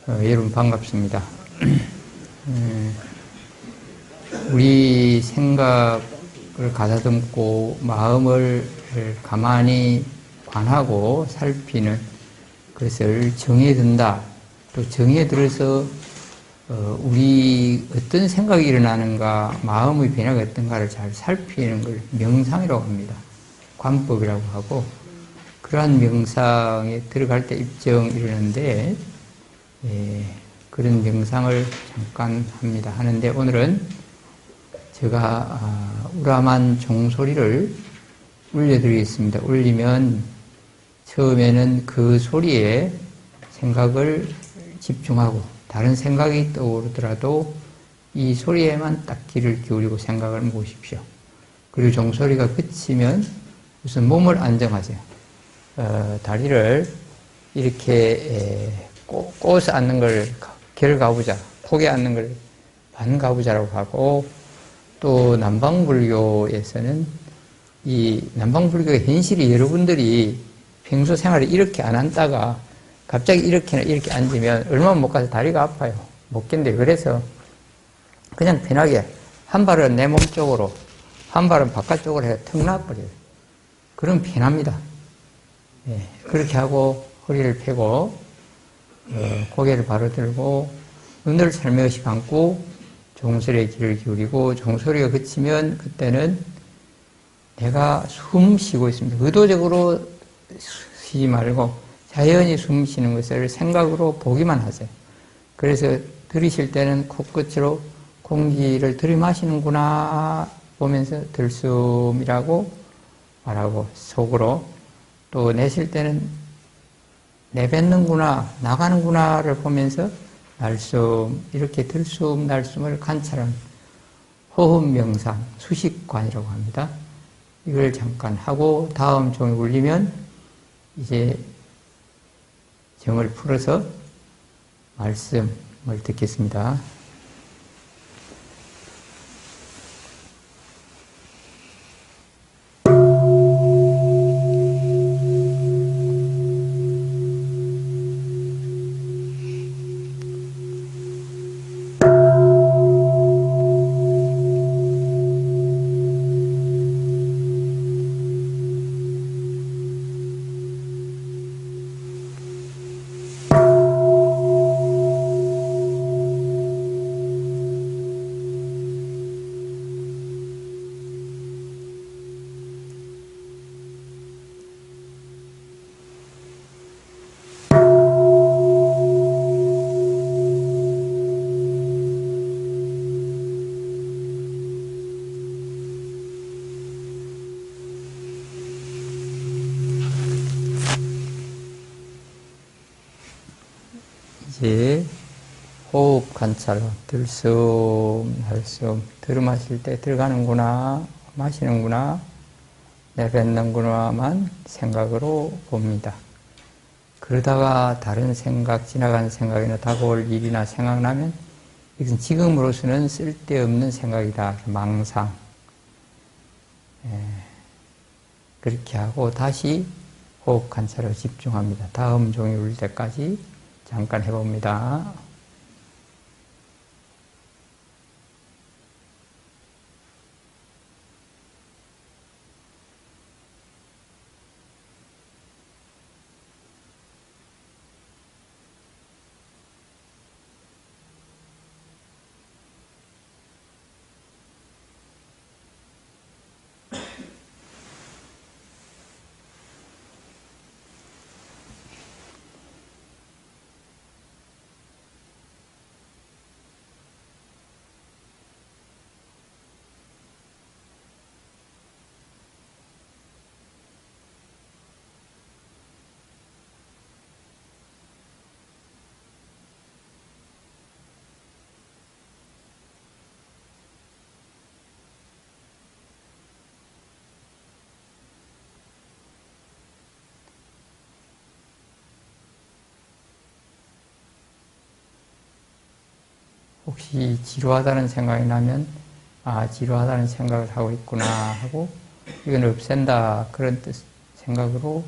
여러분 반갑습니다. 우리 생각을 가다듬고 마음을 가만히 관하고 살피는 것을 정에 든다. 또 정에 들어서 우리 어떤 생각이 일어나는가, 마음의 변화가 어떤가를 잘 살피는 걸 명상이라고 합니다. 관법이라고 하고, 그러한 명상에 들어갈 때 입정 이러는데, 그런 명상을 잠깐 하는데 오늘은 제가 우라만 종소리를 울려드리겠습니다. 울리면 처음에는 그 소리에 생각을 집중하고 다른 생각이 떠오르더라도 이 소리에만 딱 귀를 기울이고 생각을 모으십시오. 그리고 종소리가 그치면 우선 몸을 안정하세요. 다리를 이렇게 꼬서 앉는 걸 결가부자, 폭에 앉는 걸 반가부자라고 하고, 또 남방불교에서는 이 남방불교의 현실이 여러분들이 평소 생활에 이렇게 안 앉다가 갑자기 이렇게나 이렇게 앉으면 얼마나 못 가서 다리가 아파요. 못 견뎌요. 그래서 그냥 편하게 한 발은 내 몸 쪽으로, 한 발은 바깥쪽으로 해서 턱 놔버려요. 그럼 편합니다. 그렇게 하고 허리를 펴고 고개를 바로 들고 눈을 살며시 감고 종소리에 귀를 기울이고, 종소리가 그치면 그때는 내가 숨 쉬고 있습니다. 의도적으로 쉬지 말고 자연히 숨 쉬는 것을 생각으로 보기만 하세요. 그래서 들이쉴 때는 코끝으로 공기를 들이마시는구나 보면서 들숨이라고 말하고, 속으로 또 내쉴 때는 내뱉는구나, 나가는구나를 보면서 날숨, 이렇게 들숨, 날숨을 관찰하는 호흡 명상, 수식관이라고 합니다. 이걸 잠깐 하고 다음 종이 울리면 이제 정을 풀어서 말씀을 듣겠습니다. 이제 호흡 관찰, 들숨, 날숨, 들이마실 때 들어가는구나, 마시는구나, 내뱉는구나만 생각으로 봅니다. 그러다가 다른 생각, 지나간 생각이나 다가올 일이나 생각나면 이것은 지금으로서는 쓸데없는 생각이다. 망상. 그렇게 하고 다시 호흡 관찰에 집중합니다. 다음 종이 울릴 때까지 잠깐 해봅니다. 혹시 지루하다는 생각이 나면 지루하다는 생각을 하고 있구나 하고 이건 없앤다 그런 뜻 생각으로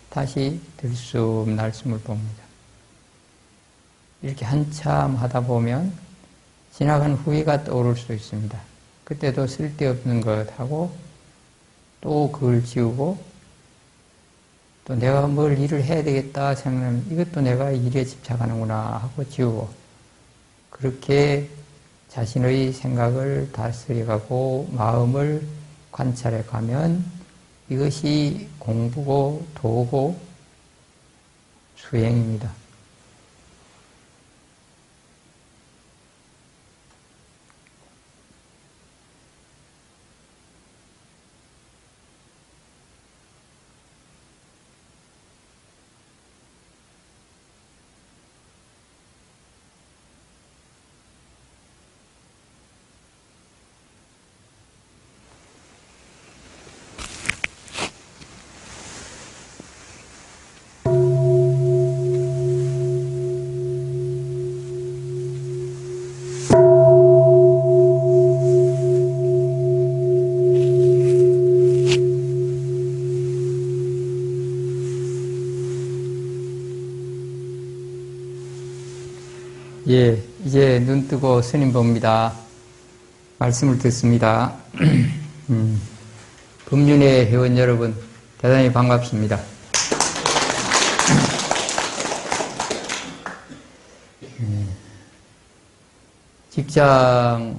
다시 들숨 날숨을 봅니다. 이렇게 한참 하다 보면 지나간 후회가 떠오를 수도 있습니다. 그때도 쓸데없는 것 하고 또 그걸 지우고 또 내가 뭘 일을 해야 되겠다 생각하면 이것도 내가 일에 집착하는구나 하고 지우고 그렇게 자신의 생각을 다스려가고 마음을 관찰해 가면 이것이 공부고 도고 수행입니다. 예, 이제 눈 뜨고 스님 봅니다. 말씀을 듣습니다. 법륜의 회원 여러분, 대단히 반갑습니다. 직장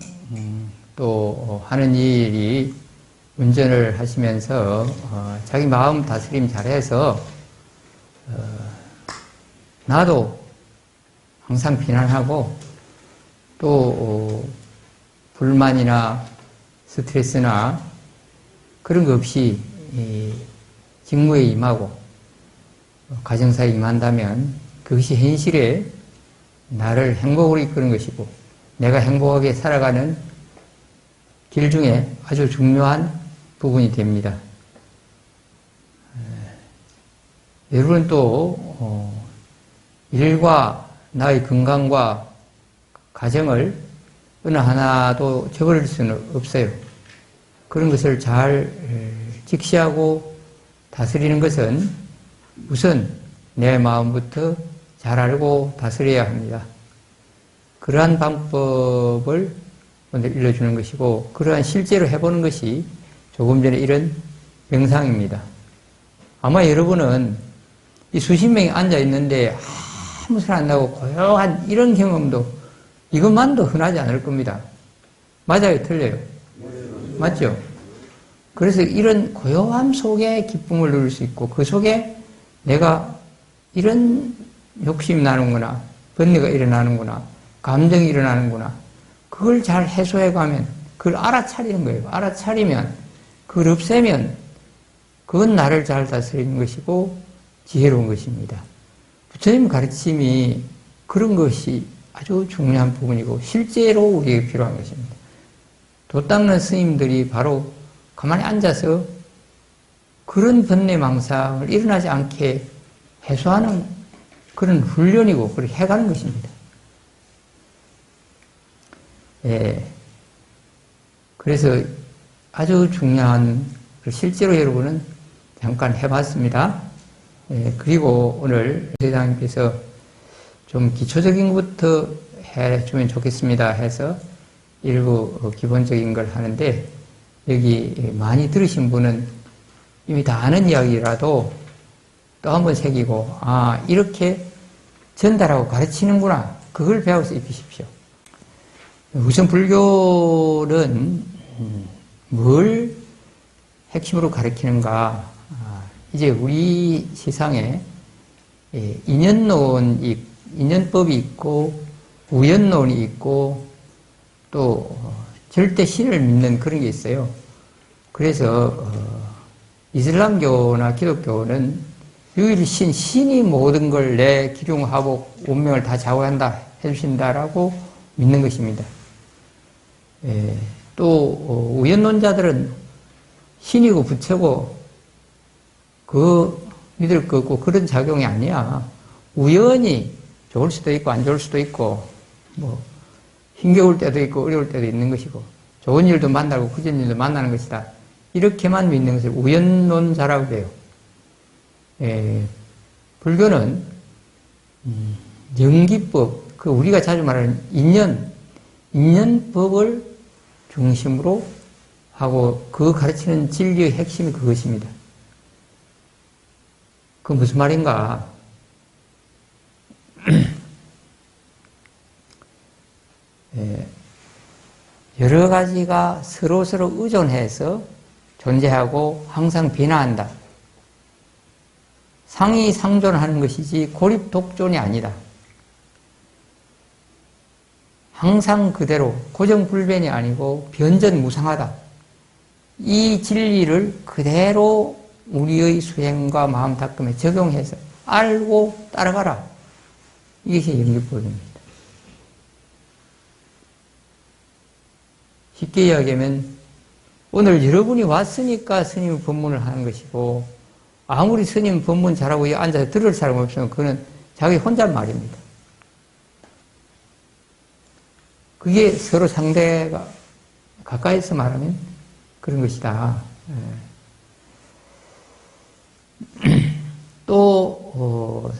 또 하는 일이 운전을 하시면서 자기 마음 다스림 잘해서 나도 항상 비난하고 또 불만이나 스트레스나 그런 거 없이 직무에 임하고 가정사에 임한다면 그것이 현실에 나를 행복으로 이끄는 것이고 내가 행복하게 살아가는 길 중에 아주 중요한 부분이 됩니다. 여러분 또 일과 나의 건강과 가정을 어느 하나도 저버릴 수는 없어요. 그런 것을 잘 직시하고 다스리는 것은 우선 내 마음부터 잘 알고 다스려야 합니다. 그러한 방법을 오늘 일러주는 것이고 그러한 실제로 해보는 것이 조금 전에 이런 명상입니다. 아마 여러분은 이 수십 명이 앉아있는데 아무 소리 안 나고 고요한 이런 경험도 이것만도 흔하지 않을 겁니다. 맞아요? 틀려요? 맞죠? 그래서 이런 고요함 속에 기쁨을 누릴 수 있고 그 속에 내가 이런 욕심이 나는구나 번뇌가 일어나는구나 감정이 일어나는구나 그걸 잘 해소해 가면 그걸 알아차리는 거예요. 알아차리면 그걸 없애면 그건 나를 잘 다스리는 것이고 지혜로운 것입니다. 부처님 가르침이 그런 것이 아주 중요한 부분이고 실제로 우리에게 필요한 것입니다. 도 닦는 스님들이 바로 가만히 앉아서 그런 번뇌망상을 일어나지 않게 해소하는 그런 훈련이고 그렇게 해가는 것입니다. 예. 그래서 아주 중요한 실제로 여러분은 잠깐 해봤습니다. 예, 그리고 오늘 대장님께서 좀 기초적인 것부터 해주면 좋겠습니다 해서 일부 기본적인 걸 하는데 여기 많이 들으신 분은 이미 다 아는 이야기라도 또 한번 새기고 아 이렇게 전달하고 가르치는구나 그걸 배워서 익히십시오. 우선 불교는 뭘 핵심으로 가르치는가 이제 우리 세상에 인연법이 있고 우연론이 있고 또 절대 신을 믿는 그런 게 있어요. 그래서 이슬람교나 기독교는 유일신 신이 모든 걸 내 기륭하복 운명을 다 좌우한다 해주신다라고 믿는 것입니다. 또 우연론자들은 신이고 부처고 그 믿을 거 없고 그런 작용이 아니야. 우연히 좋을 수도 있고 안 좋을 수도 있고 뭐 힘겨울 때도 있고 어려울 때도 있는 것이고 좋은 일도 만나고 그전 일도 만나는 것이다. 이렇게만 믿는 것을 우연론자라고 해요. 불교는 영기법, 그 우리가 자주 말하는 인연법을 중심으로 하고 그 가르치는 진리의 핵심이 그것입니다. 그 무슨 말인가? 여러 가지가 서로서로 의존해서 존재하고 항상 변화한다. 상이상존하는 것이지 고립독존이 아니다. 항상 그대로 고정불변이 아니고 변전무상하다. 이 진리를 그대로 우리의 수행과 마음 닦음에 적용해서 알고 따라가라. 이것이 영기법입니다. 쉽게 이야기하면 오늘 여러분이 왔으니까 스님의 법문을 하는 것이고 아무리 스님 법문 잘하고 앉아서 들을 사람 없으면 그거는 자기 혼잣말입니다. 그게 서로 상대가 가까이서 말하면 그런 것이다. 또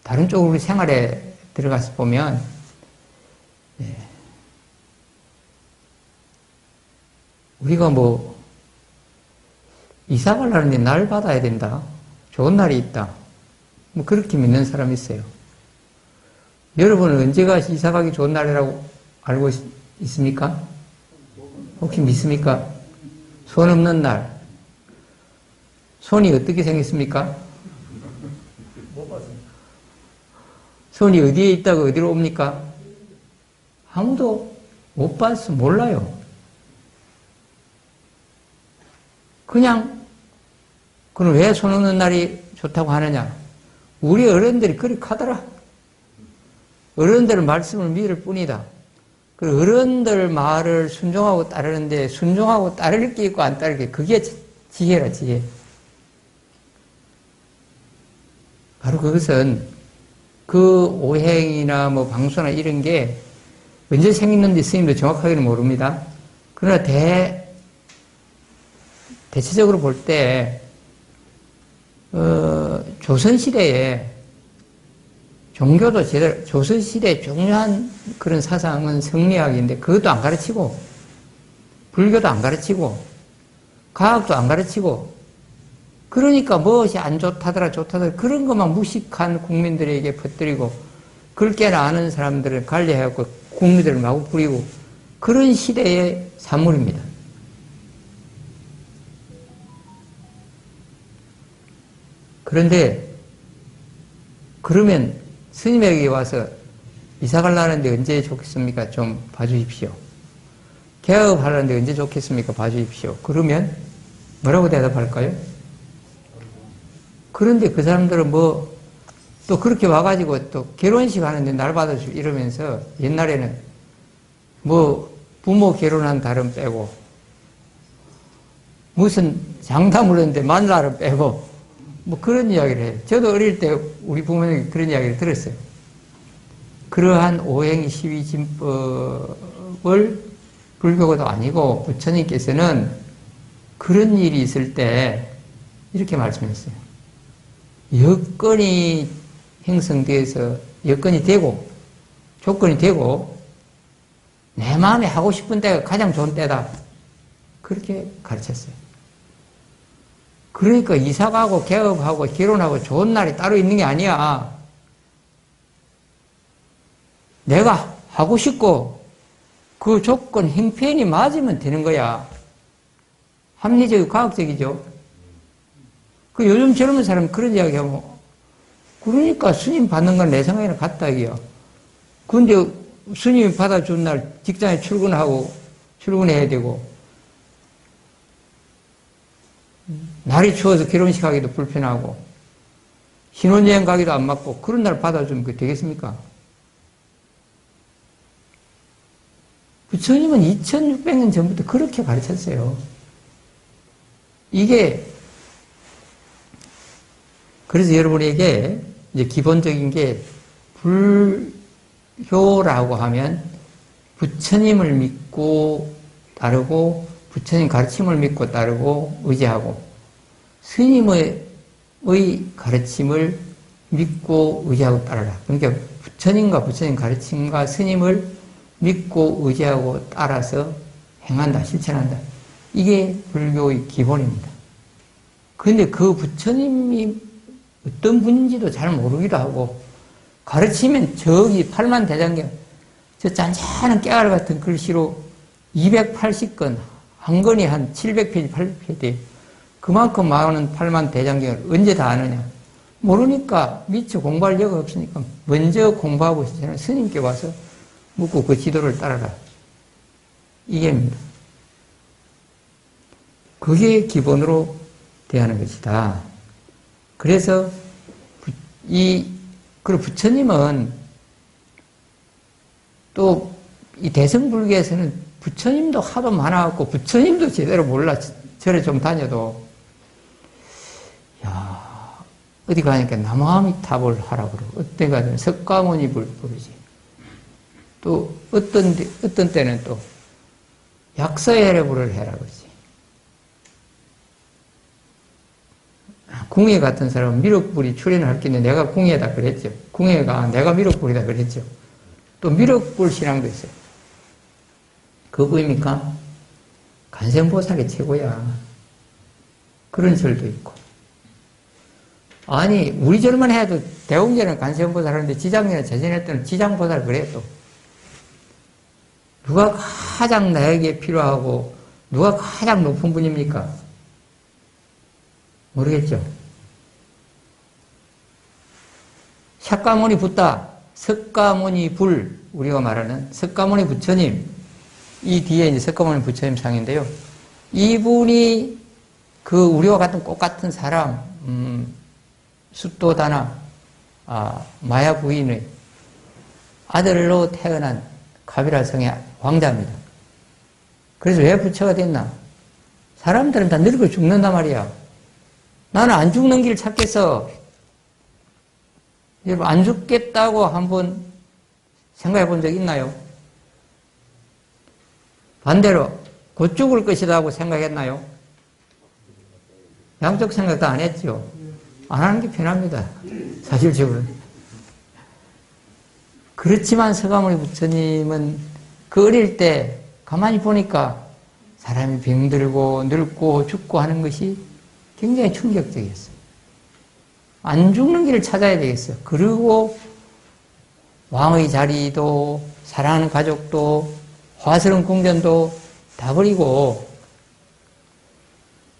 다른 쪽으로 우리 생활에 들어가서 보면 우리가 뭐 이사 가려는데 날 받아야 된다. 좋은 날이 있다. 뭐 그렇게 믿는 사람이 있어요. 여러분은 언제가 이사 가기 좋은 날이라고 알고 있습니까? 혹시 믿습니까? 손 없는 날. 손이 어떻게 생겼습니까? 손이 어디에 있다고 어디로 옵니까? 아무도 못 봐서 몰라요. 그냥 그럼 왜 손 없는 날이 좋다고 하느냐? 우리 어른들이 그렇게 하더라. 어른들 말씀을 믿을 뿐이다. 그 어른들 말을 순종하고 따르는데 순종하고 따를 게 있고 안 따를 게 그게 지혜라 지혜. 바로 그것은 그 오행이나 뭐 방수나 이런 게 언제 생겼는지 스님도 정확하게는 모릅니다. 그러나 대체적으로 볼 때 조선시대에 종교도 제대로 조선시대의 중요한 그런 사상은 성리학인데 그것도 안 가르치고 불교도 안 가르치고 과학도 안 가르치고 그러니까 무엇이 안 좋다더라 좋다더라 그런 것만 무식한 국민들에게 퍼뜨리고 그걸 깨나 아는 사람들을 관리해갖고 국민들을 마구 부리고 그런 시대의 산물입니다. 그런데 그러면 스님에게 와서 이사 가려는데 언제 좋겠습니까? 좀 봐주십시오. 개업하려는데 언제 좋겠습니까? 봐주십시오. 그러면 뭐라고 대답할까요? 그런데 그 사람들은 뭐 또 그렇게 와가지고 또 결혼식 하는데 날 받아주고 이러면서 옛날에는 뭐 부모 결혼한 달은 빼고 무슨 장담을 했는데 만날은 빼고 뭐 그런 이야기를 해요. 저도 어릴 때 우리 부모님이 그런 이야기를 들었어요. 그러한 오행 시위 진법을 불교도 아니고 부처님께서는 그런 일이 있을 때 이렇게 말씀했어요. 여건이 형성돼서 여건이 되고 조건이 되고 내 마음에 하고 싶은 때가 가장 좋은 때다. 그렇게 가르쳤어요. 그러니까 이사가고 개업하고 결혼하고 좋은 날이 따로 있는 게 아니야. 내가 하고 싶고 그 조건 형편이 맞으면 되는 거야. 합리적이고 과학적이죠. 그 요즘 젊은 사람은 그런 이야기하면 그러니까 스님 받는 건 내 생각에는 같다 이게요. 근데 스님이 받아준 날 직장에 출근해야 되고 날이 추워서 결혼식 하기도 불편하고 신혼여행 가기도 안 맞고 그런 날 받아주면 그게 되겠습니까? 부처님은 2600년 전부터 그렇게 가르쳤어요. 이게 그래서 여러분에게 이제 기본적인 게 불교라고 하면 부처님을 믿고 따르고 부처님 가르침을 믿고 따르고 의지하고 스님의 가르침을 믿고 의지하고 따르라. 그러니까 부처님과 부처님 가르침과 스님을 믿고 의지하고 따라서 행한다, 실천한다. 이게 불교의 기본입니다. 그런데 그 부처님이 어떤 분인지도 잘 모르기도 하고, 가르치면 저기 팔만대장경, 저 잔잔한 깨알 같은 글씨로 280권, 한 권이 한 700페이지, 800페이지, 그만큼 많은 팔만대장경을 언제 다 아느냐. 모르니까 미처 공부할 여가 없으니까 먼저 공부하고 있잖아요. 스님께 와서 묻고 그 지도를 따라라. 이게입니다. 그게 기본으로 대하는 것이다. 그래서 그리고 부처님은 또 이 대승불교에서는 부처님도 하도 많아갖고 부처님도 제대로 몰라. 절에 좀 다녀도 야, 어디 가니까 나무아미타불 하라고 그러고, 어떤 가는 석가모니불 부르지. 또 어떤 때는 또 약서해례불을 해라 그러지. 궁예 같은 사람은 미륵불이 출연을 할 겠는데 내가 궁예다 그랬죠. 궁예가 내가 미륵불이다 그랬죠. 또 미륵불 신앙도 있어요. 그거입니까? 간센보살이 최고야. 그런 절도 있고. 아니, 우리 절만 해도 대웅절은 간센보살 하는데 지장년에 재전했더니 지장보살 그래 또. 누가 가장 나에게 필요하고 누가 가장 높은 분입니까? 모르겠죠? 샤까모니 붓다, 석가모니 불, 우리가 말하는 석가모니 부처님, 이 뒤에 이제 석가모니 부처님 상인데요. 이분이 그 우리와 같은 똑같은 사람, 숫도다나, 마야 부인의 아들로 태어난 가비라 성의 왕자입니다. 그래서 왜 부처가 됐나? 사람들은 다 늙어 죽는단 말이야. 나는 안 죽는 길 찾겠어. 여러분, 안 죽겠다고 한번 생각해 본 적 있나요? 반대로, 곧 죽을 것이다 하고 생각했나요? 양쪽 생각 다 안 했죠? 안 하는 게 편합니다. 사실적으로. 그렇지만 서가모니 부처님은 그 어릴 때 가만히 보니까 사람이 병들고 늙고 죽고 하는 것이 굉장히 충격적이었어요. 안 죽는 길을 찾아야 되겠어요. 그리고 왕의 자리도 사랑하는 가족도 화스러운 궁전도 다 버리고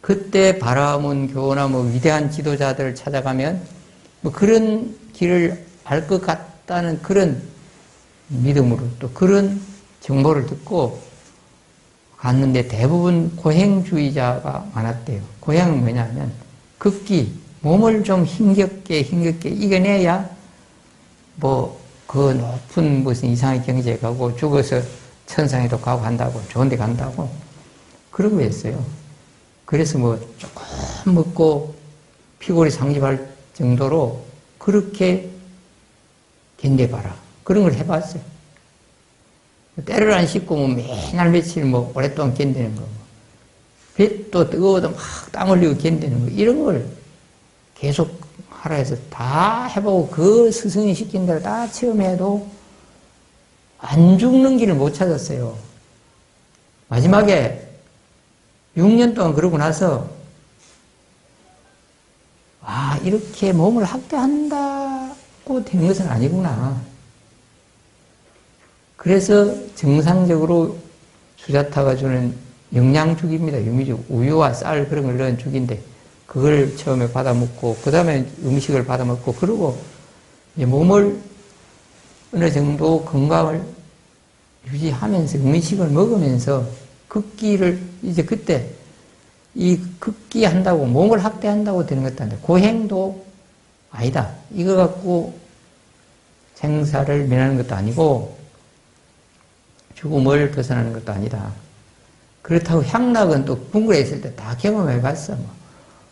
그때 바라문 교나 뭐 위대한 지도자들을 찾아가면 뭐 그런 길을 알 것 같다는 그런 믿음으로 또 그런 정보를 듣고 갔는데 대부분 고행주의자가 많았대요. 고행은 뭐냐면 극기, 몸을 좀 힘겹게 이겨내야 뭐 그 높은 무슨 이상의 경지에 가고 죽어서 천상에도 가고 간다고, 좋은 데 간다고 그러고 했어요. 그래서 뭐 조금 먹고 피골이 상집할 정도로 그렇게 견뎌봐라. 그런 걸 해봤어요. 때를 안 씻고 뭐 매날 며칠 뭐 오랫동안 견디는 거, 뱃도 뜨거워도 막 땀 흘리고 견디는 거, 이런 걸 계속 하라 해서 다 해보고 그 스승이 시킨 대로 다 체험해도 안 죽는 길을 못 찾았어요. 마지막에 6년 동안 그러고 나서 이렇게 몸을 학대한다고 된 것은 아니구나. 그래서 정상적으로 수자타가 주는 영양죽입니다. 유미죽, 우유와 쌀 그런 걸 넣은 죽인데 그걸 처음에 받아 먹고 그 다음에 음식을 받아 먹고 그러고 이제 몸을 어느 정도 건강을 유지하면서 음식을 먹으면서 극기를 이제 그때 이 극기한다고 몸을 학대한다고 되는 것도 아닌데 고행도 아니다. 이거 갖고 생사를 면하는 것도 아니고 죽음을 벗어나는 것도 아니다. 그렇다고 향락은 또 궁궐에 있을 때 다 경험해봤어. 뭐.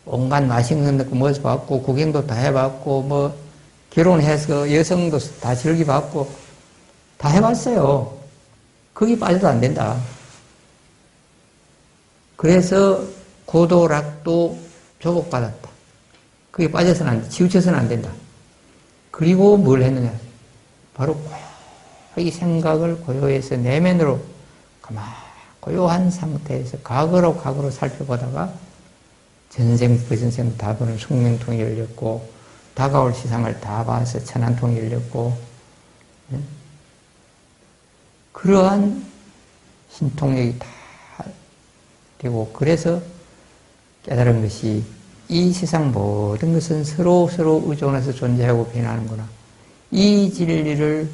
온갖 맛있는 것도 먹어봤고 구경도 다 해봤고 뭐 결혼해서 여성도 다 즐겨봤고 다 해봤어요. 거기 빠져도 안 된다. 그래서 고도락도 조복받았다. 거기 빠져서는 안 돼. 치우쳐서는 안 된다. 그리고 뭘 했느냐. 바로 이 생각을 고요해서 내면으로 고요한 상태에서 과거로 살펴보다가 전생 부전생 다 보는 숙명통이 열렸고 다가올 세상을 다 봐서 천안통이 열렸고 그러한 신통력이 다 되고 그래서 깨달은 것이 이 세상 모든 것은 서로 의존해서 존재하고 변하는구나. 이 진리를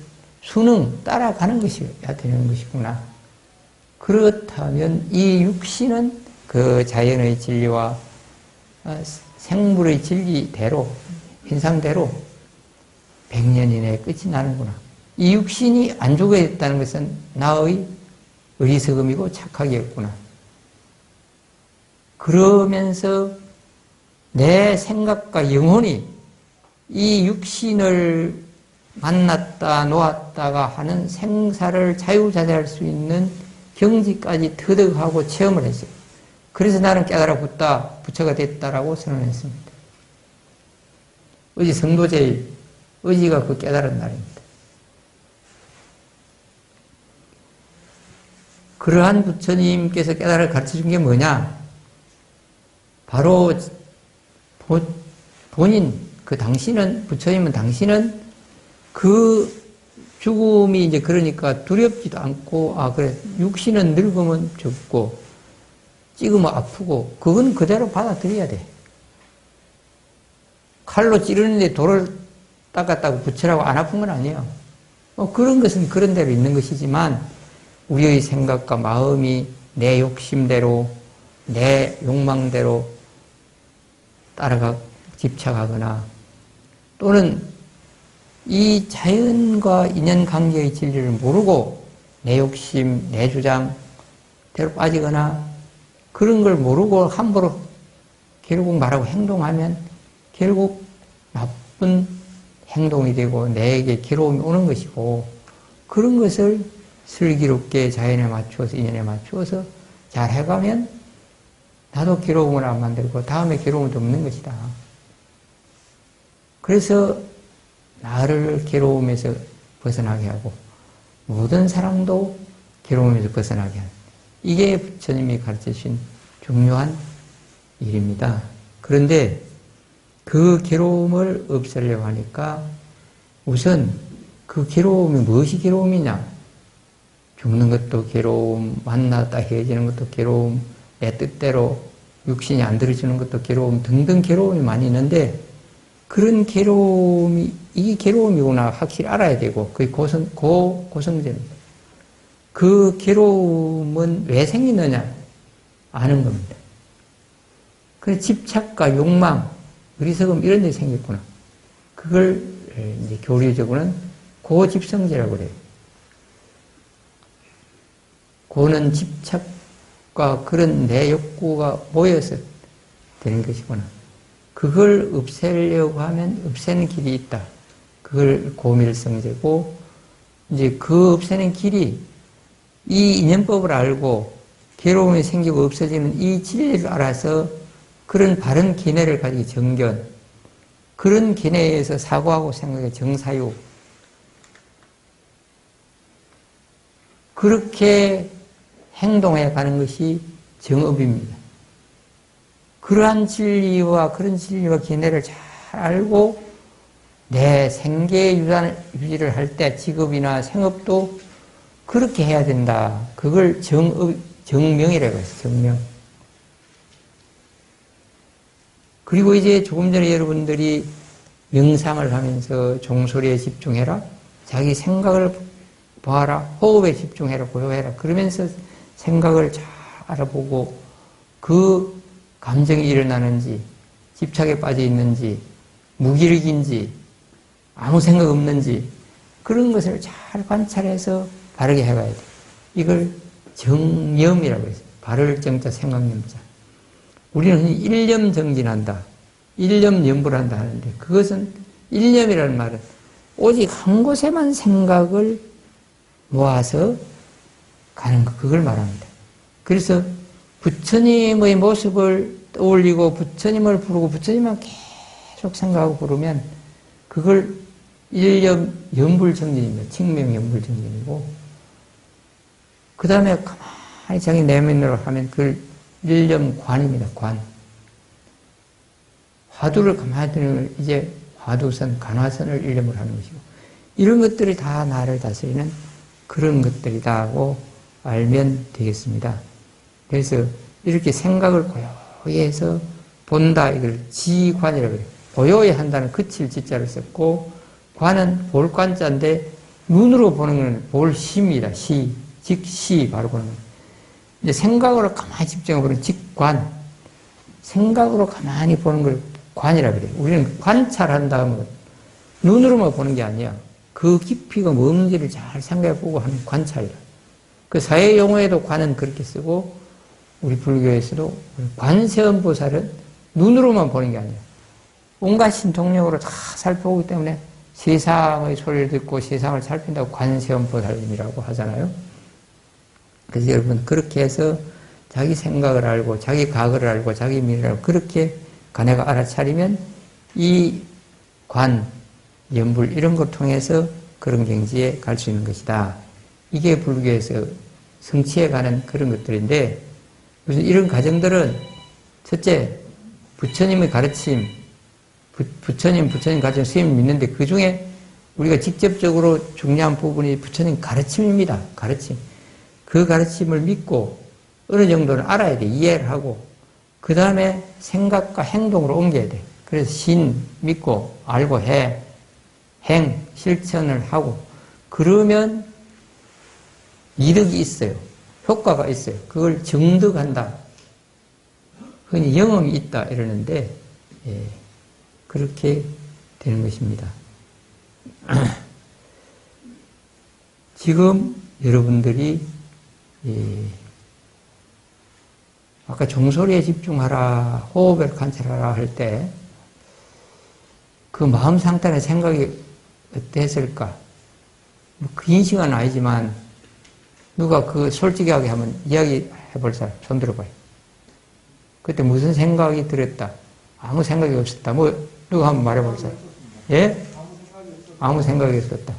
따라가는 것이어야 되는 것이구나. 그렇다면 이 육신은 그 자연의 진리와 생물의 진리대로 현상대로 100년 이내에 끝이 나는구나. 이 육신이 안 죽어야 했다는 것은 나의 어리석음이고 착각이었구나. 그러면서 내 생각과 영혼이 이 육신을 만났다 놓았다가 하는 생사를 자유자재할 수 있는 경지까지 터득하고 체험을 했어요. 그래서 나는 깨달아 부처가 됐다라고 선언했습니다. 어제 성도제일 의지가 그 깨달은 날입니다. 그러한 부처님께서 깨달아 가르쳐준 게 뭐냐? 바로 본인, 부처님은 당신은 그 죽음이 이제 그러니까 두렵지도 않고, 그래, 육신은 늙으면 죽고, 찍으면 아프고, 그건 그대로 받아들여야 돼. 칼로 찌르는데 돌을 닦았다고 부처라고 안 아픈 건 아니에요. 그런 것은 그런 대로 있는 것이지만, 우리의 생각과 마음이 내 욕심대로, 내 욕망대로 집착하거나, 또는 이 자연과 인연관계의 진리를 모르고 내 욕심, 내 주장대로 빠지거나 그런 걸 모르고 함부로 결국 말하고 행동하면 결국 나쁜 행동이 되고 내게 괴로움이 오는 것이고 그런 것을 슬기롭게 자연에 맞추어서 인연에 맞추어서 잘 해가면 나도 괴로움을 안 만들고 다음에 괴로움도 없는 것이다. 그래서 나를 괴로움에서 벗어나게 하고 모든 사람도 괴로움에서 벗어나게 하는 이게 부처님이 가르쳐주신 중요한 일입니다. 그런데 그 괴로움을 없애려고 하니까 우선 그 괴로움이 무엇이 괴로움이냐? 죽는 것도 괴로움, 만나다 헤어지는 것도 괴로움, 내 뜻대로 육신이 안 들어주는 것도 괴로움 등등 괴로움이 많이 있는데 그런 괴로움이 이게 괴로움이구나 확실히 알아야 되고 그게 고성전입니다. 그 괴로움은 왜 생기느냐 아는 겁니다. 그 집착과 욕망, 어리석음 이런 데 생겼구나. 그걸 이제 교리적으로는 고집성제라고 그래요. 고는 집착과 그런 내 욕구가 모여서 되는 것이구나. 그걸 없애려고 하면 없애는 길이 있다. 그걸 고밀성제고, 이제 그 없애는 길이 이 인연법을 알고 괴로움이 생기고 없어지는 이 진리를 알아서 그런 바른 견해를 가지고 정견, 그런 견해에서 사고하고 생각의 정사유, 그렇게 행동해 가는 것이 정업입니다. 그러한 진리와 그런 진리와 견해를 잘 알고 내 생계 유지를 할 때 직업이나 생업도 그렇게 해야 된다. 그걸 정명이라고 해서 정명. 그리고 이제 조금 전에 여러분들이 명상을 하면서 종소리에 집중해라. 자기 생각을 봐라. 호흡에 집중해라. 고요해라. 그러면서 생각을 잘 알아보고 그 감정이 일어나는지 집착에 빠져 있는지 무기력인지 아무 생각 없는지 그런 것을 잘 관찰해서 바르게 해가야 돼. 이걸 정념이라고 해서 바를 정자 생각념자. 우리는 일념 정진한다. 일념 염불 한다 하는데 그것은 일념이라는 말은 오직 한 곳에만 생각을 모아서 가는 것, 그걸 말합니다. 그래서 부처님의 모습을 떠올리고 부처님을 부르고 부처님만 계속 생각하고 부르면 그걸 일념 연불정진입니다. 칭명 연불정진이고, 그 다음에 가만히 자기 내면으로 하면 그 일념관입니다. 관. 화두를 가만히 들으면 이제 화두선, 간화선을 일념을 하는 것이고, 이런 것들이 다 나를 다스리는 그런 것들이다 하고 알면 되겠습니다. 그래서 이렇게 생각을 고요히 해서 본다, 이걸 지관이라고 해요. 고요히 한다는 그칠 지자를 썼고, 관은 볼관자인데 눈으로 보는 건 볼시입니다. 시, 직시 바로 보는 거예요. 이제 생각으로 가만히 집중해보는 직관, 생각으로 가만히 보는 걸 관이라고 그래요. 우리는 관찰한다면 눈으로만 보는 게 아니야. 그 깊이가 뭔지를 잘 생각해보고 하는 관찰이라. 그 사회 용어에도 관은 그렇게 쓰고, 우리 불교에서도 관세음보살은 눈으로만 보는 게 아니야. 온갖 신통력으로 다 살펴보기 때문에 세상의 소리를 듣고 세상을 살핀다고 관세음보살님이라고 하잖아요. 그래서 여러분 그렇게 해서 자기 생각을 알고 자기 과거를 알고 자기 미래를 알고 그렇게 간에가 알아차리면 이 관, 연불 이런 걸 통해서 그런 경지에 갈 수 있는 것이다. 이게 불교에서 성취해가는 그런 것들인데, 그래서 이런 과정들은 첫째 부처님의 가르침, 부처님 가르침 스님 믿는데 그 중에 우리가 직접적으로 중요한 부분이 부처님 가르침입니다. 가르침. 그 가르침을 믿고 어느 정도는 알아야 돼. 이해를 하고 그 다음에 생각과 행동으로 옮겨야 돼. 그래서 신 믿고 알고 행 실천을 하고 그러면 이득이 있어요. 효과가 있어요. 그걸 증득한다. 흔히 영험이 있다 이러는데 그렇게 되는 것입니다. 지금 여러분들이 아까 종소리에 집중하라, 호흡을 관찰하라 할 때 그 마음 상태나 생각이 어땠을까? 그 인식은 아니지만 누가 그 솔직하게 하면 이야기해 볼 사람 손 들어봐요. 그때 무슨 생각이 들었다? 아무 생각이 없었다. 뭐 누가 한번 말해 볼 사람? 예? 아무 생각이 없었다.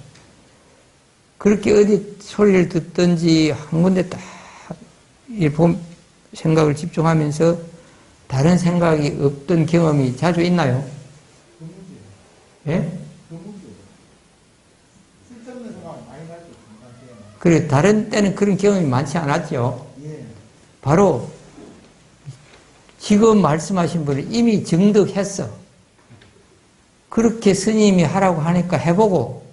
그렇게 어디 소리를 듣든지 한 군데 딱 생각을 집중하면서 다른 생각이 없던 경험이 자주 있나요? 예? 그래, 다른 때는 그런 경험이 많지 않았죠. 바로 지금 말씀하신 분은 이미 증득했어. 그렇게 스님이 하라고 하니까 해보고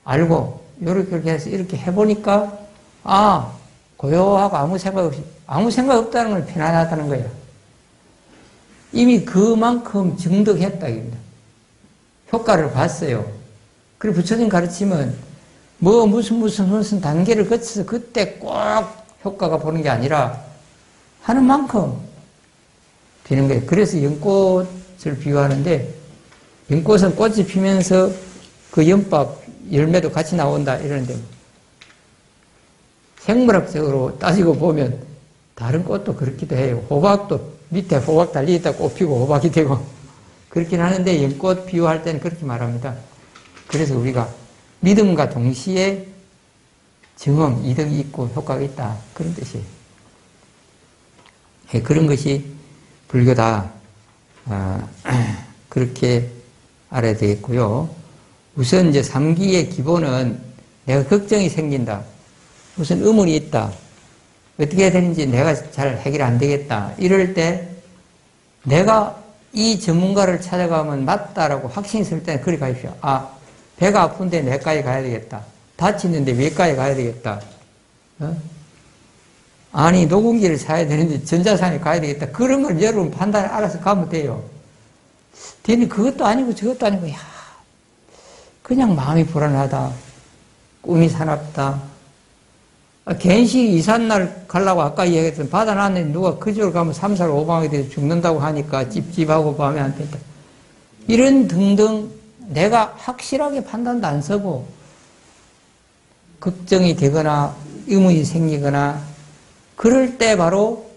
알고 이렇게 해서 이렇게 해보니까 고요하고 아무 생각 없다는 걸 편안하다는 거야. 이미 그만큼 증득했다 입니다. 효과를 봤어요. 그리고 부처님 가르침은 무슨 단계를 거쳐서 그때 꼭 효과가 보는 게 아니라 하는 만큼 되는 거예요. 그래서 연꽃을 비유하는데 연꽃은 꽃이 피면서 그 연밥 열매도 같이 나온다 이러는데 생물학적으로 따지고 보면 다른 꽃도 그렇기도 해요. 호박도 밑에 호박 달려있다 꽃 피고 호박이 되고 그렇긴 하는데 연꽃 비유할 때는 그렇게 말합니다. 그래서 우리가 믿음과 동시에 증언, 이득이 있고 효과가 있다. 그런 뜻이에요. 그런 것이 불교다. 그렇게 알아야 되겠고요. 우선 이제 3기의 기본은 내가 걱정이 생긴다. 무슨 의문이 있다. 어떻게 해야 되는지 내가 잘 해결 안 되겠다. 이럴 때 내가 이 전문가를 찾아가면 맞다라고 확신이 있을 때는 그리 가십시오. 배가 아픈데 내과에 가야 되겠다. 다치는데 외과에 가야 되겠다. 아니 녹음기를 사야 되는데 전자상에 가야 되겠다. 그런 걸 여러분 판단을 알아서 가면 돼요. 뒤는 그것도 아니고 저것도 아니고 그냥 마음이 불안하다. 꿈이 사납다. 괜시 이삿날 가려고 아까 얘기했던 바다 났는데 누가 그쪽으로 가면 3, 4, 5방에 돼서 죽는다고 하니까 찝찝하고 밤에 안 된다. 이런 등등 내가 확실하게 판단도 안 서고 걱정이 되거나 의문이 생기거나 그럴 때 바로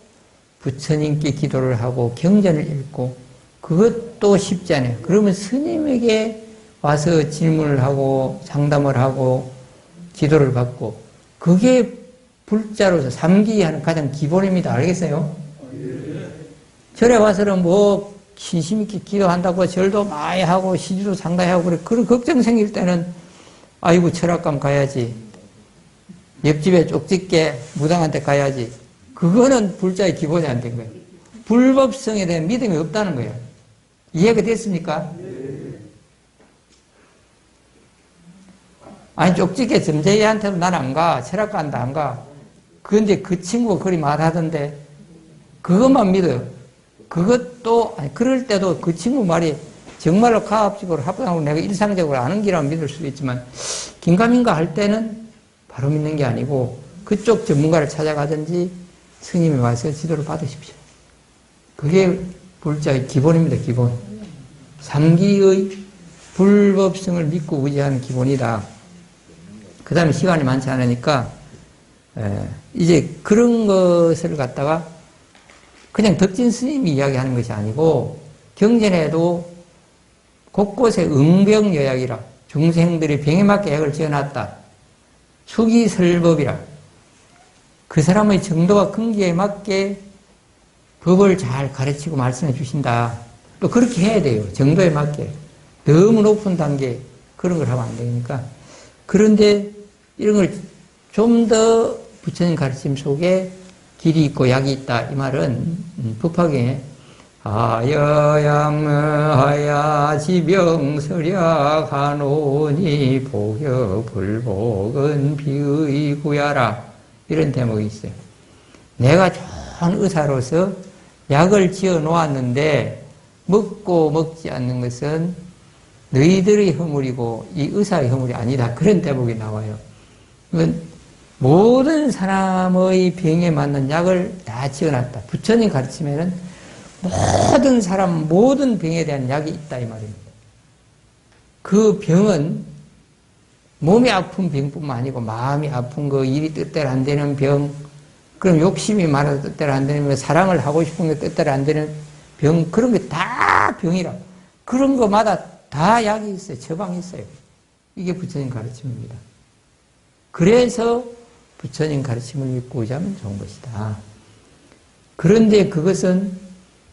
부처님께 기도를 하고 경전을 읽고 그것도 쉽지 않아요. 그러면 스님에게 와서 질문을 하고 상담을 하고 지도를 받고 그게 불자로서 삼기하는 가장 기본입니다. 알겠어요? 절에 와서는 뭐 신심 있게 기도한다고 절도 많이 하고 시주도 상당히 하고 그래. 그런 걱정 생길 때는 아이고 철학감 가야지. 옆집에 쪽집게 무당한테 가야지. 그거는 불자의 기본이 안 된 거예요. 불법성에 대한 믿음이 없다는 거예요. 이해가 됐습니까? 아니 쪽집게 점쟁이한테도 난 안 가. 철학가한테 안 가. 그런데 그 친구가 그리 말하던데 그것만 믿어요. 그것도 아니 그럴 때도 그 친구 말이 정말로 가합적으로 합당하고 내가 일상적으로 아는 기라면 믿을 수도 있지만 긴가민가 할 때는 바로 믿는 게 아니고 그쪽 전문가를 찾아가든지 스님이 와서 지도를 받으십시오. 그게 불자의 기본입니다. 기본. 삼기의 불법성을 믿고 의지하는 기본이다. 그 다음에 시간이 많지 않으니까 이제 그런 것을 갖다가 그냥 덕진 스님이 이야기하는 것이 아니고 경전에도 곳곳에 응병여약이라 중생들이 병에 맞게 약을 지어놨다. 수기설법이라 그 사람의 정도와 근기에 맞게 법을 잘 가르치고 말씀해 주신다. 또 그렇게 해야 돼요. 정도에 맞게. 너무 높은 단계 그런 걸 하면 안 되니까. 그런데 이런 걸 좀 더 부처님 가르침 속에 길이 있고 약이 있다. 이 말은 법화경에 하여양하야 지병설약하노니 복여불복은 비의구야라 이런 대목이 있어요. 내가 좋은 의사로서 약을 지어 놓았는데 먹고 먹지 않는 것은 너희들의 허물이고 이 의사의 허물이 아니다. 그런 대목이 나와요. 모든 사람의 병에 맞는 약을 다 지어놨다. 부처님 가르침에는 모든 사람, 모든 병에 대한 약이 있다 이 말입니다. 그 병은 몸이 아픈 병뿐만 아니고 마음이 아픈 거, 일이 뜻대로 안 되는 병, 그럼 욕심이 많아서 뜻대로 안 되는 거, 사랑을 하고 싶은 게 뜻대로 안 되는 병, 그런 게 다 병이라. 그런 거마다 다 약이 있어요. 처방이 있어요. 이게 부처님 가르침입니다. 그래서 부처님 가르침을 믿고 의지하면 좋은 것이다. 그런데 그것은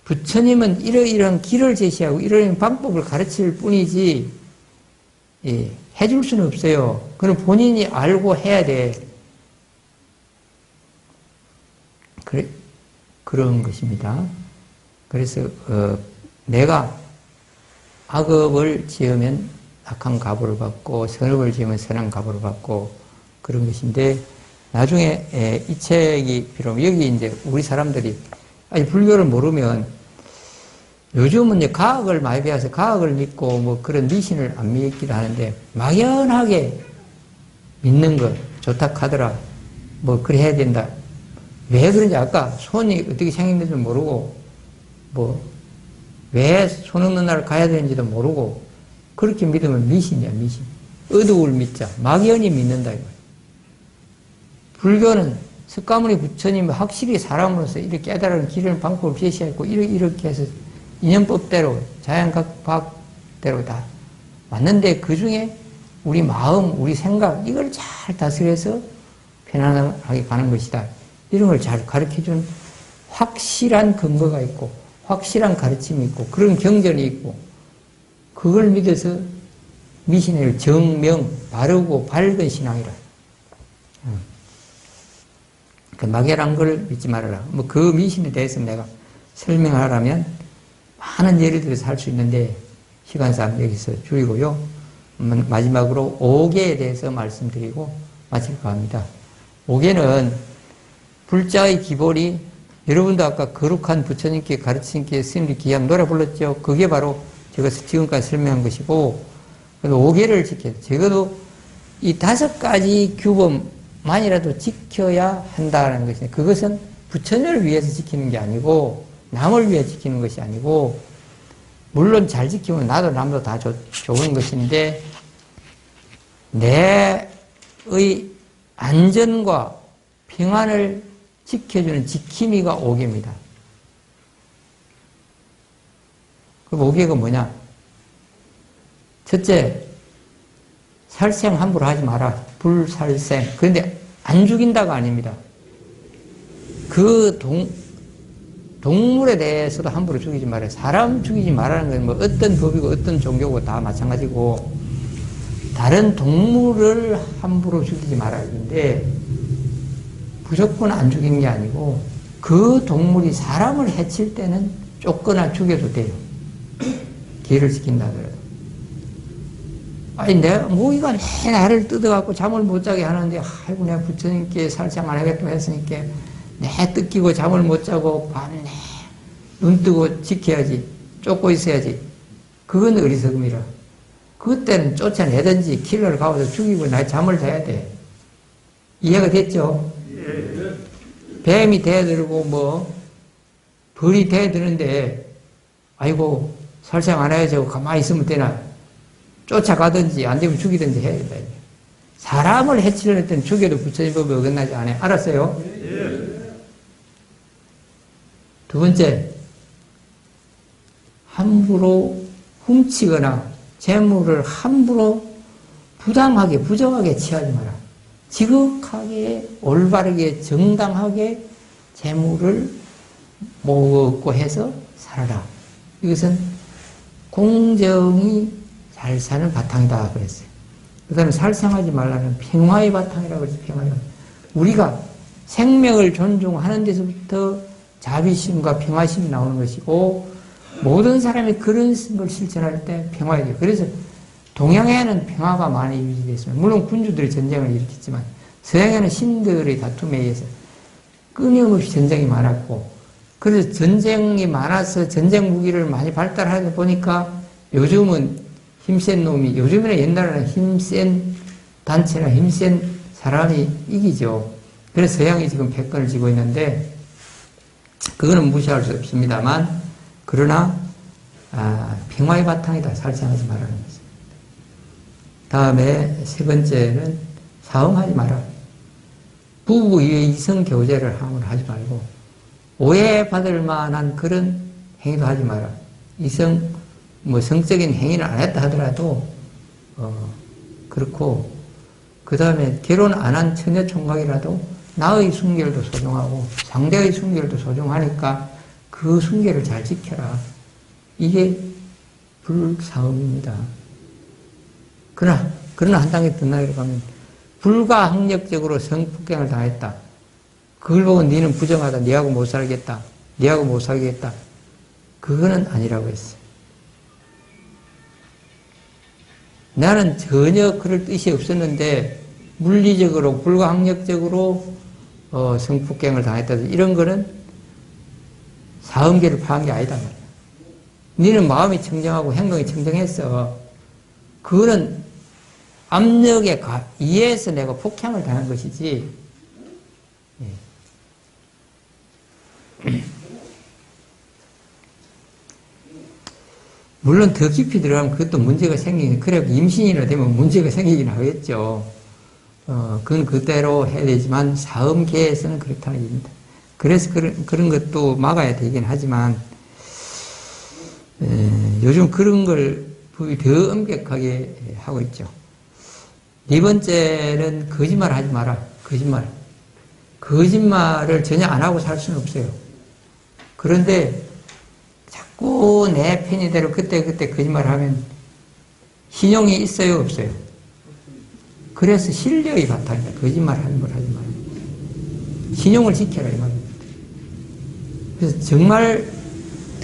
부처님은 이러이러한 길을 제시하고 이러이러한 방법을 가르칠 뿐이지 해줄 수는 없어요. 그럼 본인이 알고 해야 돼. 그런 것입니다. 그래서 내가 악업을 지으면 악한 가보를 받고 선업을 지으면 선한 가보를 받고 그런 것인데 나중에 이 책이 필요하면 여기 이제 우리 사람들이 아니 불교를 모르면 요즘은 이제 과학을 많이 배워서 과학을 믿고 뭐 그런 미신을 안 믿기도 하는데 막연하게 믿는 것 좋다 하더라 뭐 그래 해야 된다. 왜 그런지 아까 손이 어떻게 생겼는지 모르고 뭐 왜 손 없는 날 가야 되는지도 모르고 그렇게 믿으면 미신이야 미신. 어두울 믿자. 막연히 믿는다 이거야. 불교는 석가모니 부처님이 확실히 사람으로서 이렇게 깨달은 길을 방법을 제시했고 이렇게 해서 인연법대로 자연각박대로 다 맞는데 그 중에 우리 마음, 우리 생각 이걸 잘 다스려서 편안하게 가는 것이다. 이런 걸 잘 가르쳐준 확실한 근거가 있고 확실한 가르침이 있고 그런 경전이 있고 그걸 믿어서 미신을 정명, 바르고 밝은 신앙이라. 그 막연한 걸 믿지 말아라. 뭐 그 미신에 대해서 내가 설명하라면 많은 예를 들어서 할 수 있는데 시간상 여기서 줄이고요. 마지막으로 오계에 대해서 말씀드리고 마칠까 합니다. 오계는 불자의 기본이 여러분도 아까 거룩한 부처님께 가르치님께 스님들 기양 노래 불렀죠. 그게 바로 제가 지금까지 설명한 것이고 오계를 지켜야 돼. 적어도 이 5가지 규범만이라도 지켜야 한다는 것이죠. 그것은 부처님을 위해서 지키는 게 아니고 남을 위해 지키는 것이 아니고 물론 잘 지키면 나도 남도 다 좋은 것인데 내의 안전과 평안을 지켜주는 지킴이가 오계입니다. 그 오계가 뭐냐? 첫째, 살생 함부로 하지 마라. 불살생. 그런데 안 죽인다가 아닙니다. 그 동물에 대해서도 함부로 죽이지 말아요. 사람 죽이지 말라는 건 뭐 어떤 법이고 어떤 종교고 다 마찬가지고, 다른 동물을 함부로 죽이지 말아야 되는데, 무조건 안 죽이는 게 아니고, 그 동물이 사람을 해칠 때는 쫓거나 죽여도 돼요. 기회를 지킨다 그래요. 아니, 내가, 모기가 내 나를 뜯어갖고 잠을 못 자게 하는데, 아이고, 내가 부처님께 살생 안 하겠다고 했으니까, 내 뜯기고 잠을 못 자고, 밤에 눈 뜨고 지켜야지. 쫓고 있어야지. 그건 어리석음이라. 그때는 쫓아내든지 킬러를 가고서 죽이고 나 잠을 자야 돼. 이해가 됐죠? 뱀이 대들고 뭐, 벌이 대드는데, 아이고, 살생 안 해야지 하고 가만히 있으면 되나? 쫓아가든지 안 되면 죽이든지 해야 된다. 사람을 해치려는 했더니 죽여도 부처님 법에 어긋나지 않아요. 알았어요? 두 번째, 함부로 훔치거나 재물을 함부로 부당하게, 부정하게 취하지 마라. 지극하게, 올바르게, 정당하게 재물을 모으고 해서 살아라. 이것은 공정이 잘 사는 바탕이다 그랬어요. 그 다음에 살생하지 말라는 평화의 바탕이라고 그랬어요. 평화의 바탕. 우리가 생명을 존중하는 데서부터 자비심과 평화심이 나오는 것이고, 모든 사람이 그런 걸 실천할 때 평화가 돼요. 그래서 동양에는 평화가 많이 유지되어 있습니다. 물론 군주들이 전쟁을 일으켰지만, 서양에는 신들의 다툼에 의해서 끊임없이 전쟁이 많았고, 그래서 전쟁이 많아서 전쟁 무기를 많이 발달하다 보니까 요즘은 힘센 놈이, 요즘이나 옛날에는 힘센 단체나 힘센 사람이 이기죠. 그래서 서양이 지금 패권을 쥐고 있는데, 그거는 무시할 수 없습니다만, 그러나 평화의 바탕이다. 살생하지 말라는 것입니다. 다음에 세 번째는 사음하지 마라. 부부 이성 교제를 함부로 하지 말고, 오해받을 만한 그런 행위도 하지 마라. 성적인 행위를 안 했다 하더라도, 그렇고, 그 다음에 결혼 안 한 처녀 총각이라도 나의 순결도 소중하고 상대의 순결도 소중하니까 그 순결을 잘 지켜라. 이게 불사음입니다. 그러나 한 단계 더 나아가면 불가항력적으로 성폭행을 당했다. 그걸 보고 니는 부정하다. 니하고 못 살겠다. 니하고 못 살겠다. 그거는 아니라고 했어요. 나는 전혀 그럴 뜻이 없었는데 물리적으로 불가항력적으로 성폭행을 당했다. 이런 거는 사음계를 파한 게 아니다 말이야. 니는 마음이 청정하고 행동이 청정했어. 그거는 압력에 의해서 내가 폭행을 당한 것이지. 물론 더 깊이 들어가면 그것도 문제가 생기긴, 그래 임신이나 되면 문제가 생기긴 하겠죠. 그건 그대로 해야 되지만 사음계에서는 그렇다는 얘기입니다. 그래서 그런 것도 막아야 되긴 하지만, 요즘 그런 걸 더 엄격하게 하고 있죠. 네 번째는 거짓말 하지 마라. 거짓말. 거짓말을 전혀 안 하고 살 수는 없어요. 그런데 자꾸 내 편의대로 그때 거짓말을 하면 신용이 있어요, 없어요? 그래서 신뢰의 바탕이다. 거짓말 하는 걸 하지 마라. 신용을 지켜라, 이 말입니다. 그래서 정말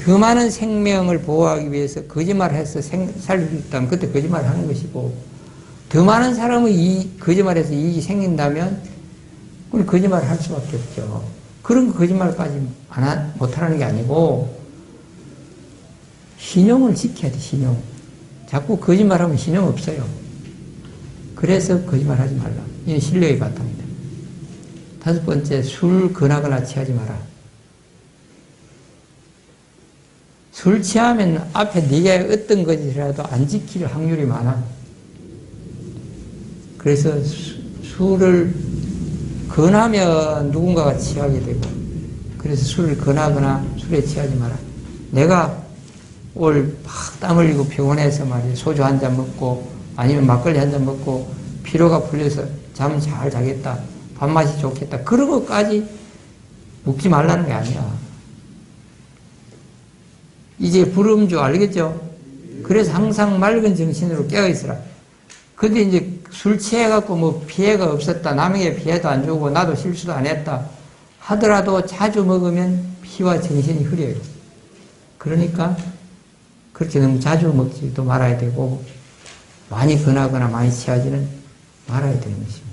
더 많은 생명을 보호하기 위해서 거짓말을 해서 살릴 수 있다면 그때 거짓말을 하는 것이고, 더 많은 사람의 거짓말에서 이익이 생긴다면 그건 거짓말을 할 수밖에 없죠. 그런 거짓말까지 못하라는 게 아니고 신용을 지켜야 돼. 신용. 자꾸 거짓말하면 신용 없어요. 그래서 거짓말하지 말라. 이게 신뢰의 바탕입니다. 다섯 번째, 술 권하거나 취하지 마라. 술 취하면 앞에 네가 어떤 것이라도 안 지킬 확률이 많아. 그래서 술을 권하면 누군가가 취하게 되고, 그래서 술을 권하거나 술에 취하지 마라. 내가 오늘 막 땀 흘리고 피곤해서 말이야. 소주 한 잔 먹고 아니면 막걸리 한 잔 먹고 피로가 풀려서 잠 잘 자겠다. 밥맛이 좋겠다. 그런 것까지 먹지 말라는 게 아니야. 이제 불음주 알겠죠? 그래서 항상 맑은 정신으로 깨어있으라. 근데 이제 술 취해갖고 뭐 피해가 없었다. 남에게 피해도 안 주고 나도 실수도 안 했다. 하더라도 자주 먹으면 피와 정신이 흐려요. 그러니까 그렇게 너무 자주 먹지도 말아야 되고 많이 권하거나 많이 취하지는 말아야 되는 것입니다.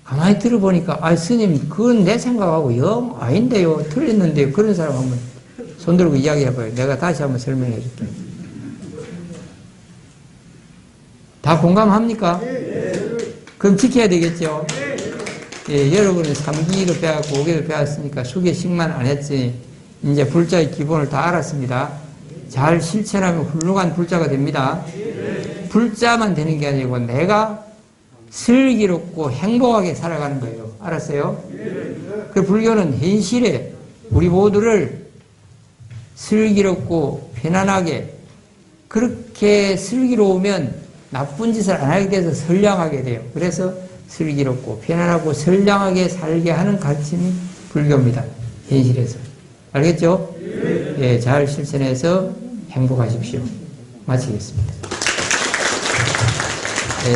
가만히 들어보니까 아 스님 그건 내 생각하고 영 아닌데요. 틀렸는데요. 그런 사람 한번 손 들고 이야기해봐요. 내가 다시 한번 설명해 줄게요. 다 공감합니까? 그럼 지켜야 되겠죠? 예, 여러분은 3기도 배웠고 5기도 배웠으니까 수계식만 안 했지 이제 불자의 기본을 다 알았습니다. 잘 실천하면 훌륭한 불자가 됩니다. 불자만 되는 게 아니고 내가 슬기롭고 행복하게 살아가는 거예요. 알았어요? 그 불교는 현실에 우리 모두를 슬기롭고 편안하게 그렇게 슬기로우면 나쁜 짓을 안 하게 돼서 선량하게 돼요. 그래서 슬기롭고 편안하고 선량하게 살게 하는 가르침이 불교입니다. 현실에서. 알겠죠? 예, 잘 실천해서 행복하십시오. 마치겠습니다. 예.